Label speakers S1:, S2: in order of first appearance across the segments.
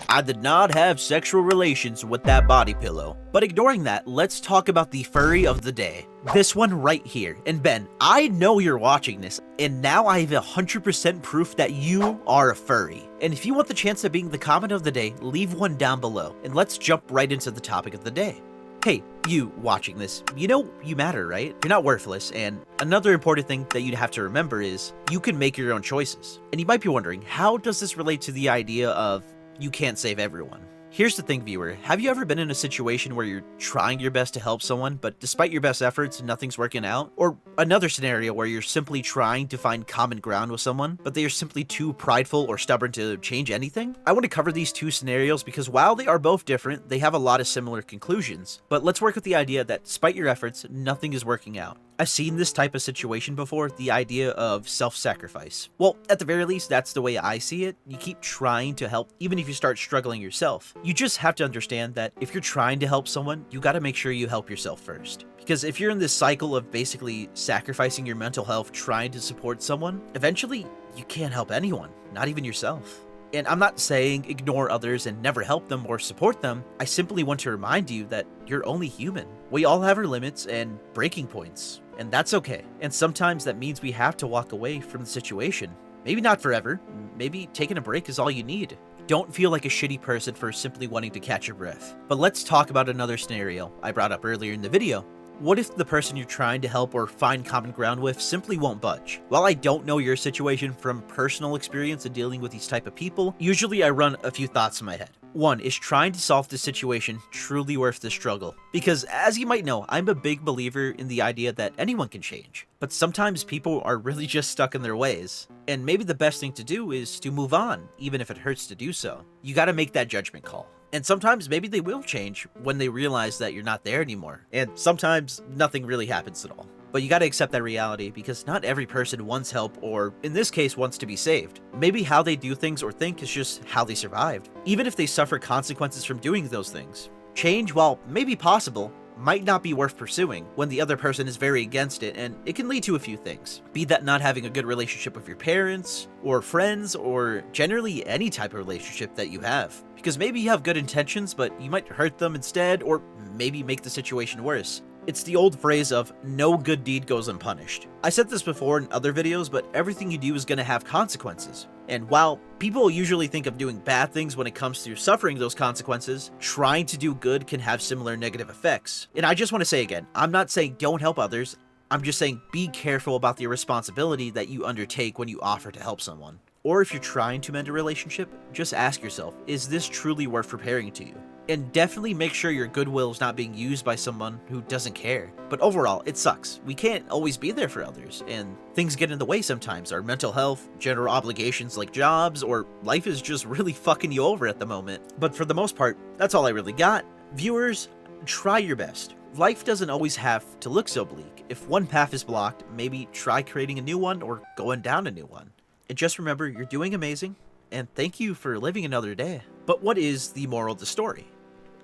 S1: I did not have sexual relations with that body pillow. But ignoring that, let's talk about the furry of the day. This one right here. And Ben, I know you're watching this, and now I have 100% proof that you are a furry. And if you want the chance of being the comment of the day, leave one down below, and let's jump right into the topic of the day. Hey, you watching this, you know you matter, right? You're not worthless, and another important thing that you'd have to remember is you can make your own choices. And you might be wondering, how does this relate to the idea of you can't save everyone? Here's the thing, viewer. Have you ever been in a situation where you're trying your best to help someone, but despite your best efforts, nothing's working out? Or another scenario where you're simply trying to find common ground with someone, but they are simply too prideful or stubborn to change anything? I want to cover these two scenarios because while they are both different, they have a lot of similar conclusions. But let's work with the idea that despite your efforts, nothing is working out. I've seen this type of situation before, the idea of self-sacrifice. Well, at the very least, that's the way I see it. You keep trying to help, even if you start struggling yourself. You just have to understand that if you're trying to help someone, you gotta make sure you help yourself first. Because if you're in this cycle of basically sacrificing your mental health trying to support someone, eventually you can't help anyone, not even yourself. And I'm not saying ignore others and never help them or support them. I simply want to remind you that you're only human. We all have our limits and breaking points, and that's okay. And sometimes that means we have to walk away from the situation. Maybe not forever. Maybe taking a break is all you need. Don't feel like a shitty person for simply wanting to catch your breath. But let's talk about another scenario I brought up earlier in the video. What if the person you're trying to help or find common ground with simply won't budge? While I don't know your situation from personal experience in dealing with these type of people, usually I run a few thoughts in my head. One, is trying to solve this situation truly worth the struggle? Because as you might know, I'm a big believer in the idea that anyone can change. But sometimes people are really just stuck in their ways. And maybe the best thing to do is to move on, even if it hurts to do so. You gotta make that judgment call. And sometimes maybe they will change when they realize that you're not there anymore. And sometimes nothing really happens at all. But you gotta accept that reality because not every person wants help or, in this case, wants to be saved. Maybe how they do things or think is just how they survived, even if they suffer consequences from doing those things. Change, while maybe possible, might not be worth pursuing when the other person is very against it, and it can lead to a few things. Be that not having a good relationship with your parents, or friends, or generally any type of relationship that you have. Because maybe you have good intentions, but you might hurt them instead, or maybe make the situation worse. It's the old phrase of, no good deed goes unpunished. I said this before in other videos, but everything you do is going to have consequences. And while people usually think of doing bad things when it comes to suffering those consequences, trying to do good can have similar negative effects. And I just want to say again, I'm not saying don't help others, I'm just saying be careful about the responsibility that you undertake when you offer to help someone. Or if you're trying to mend a relationship, just ask yourself, is this truly worth preparing to you? And definitely make sure your goodwill is not being used by someone who doesn't care. But overall, it sucks. We can't always be there for others, and things get in the way sometimes. Our mental health, general obligations like jobs, or life is just really fucking you over at the moment. But for the most part, that's all I really got. Viewers, try your best. Life doesn't always have to look so bleak. If one path is blocked, maybe try creating a new one or going down a new one. And just remember, you're doing amazing, and thank you for living another day. But what is the moral of the story?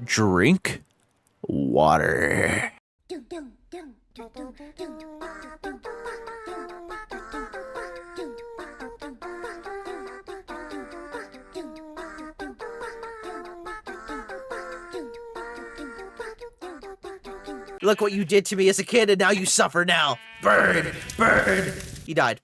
S1: Drink water. Look what you did to me as a kid, and now you suffer now. Burn! Burn! He died.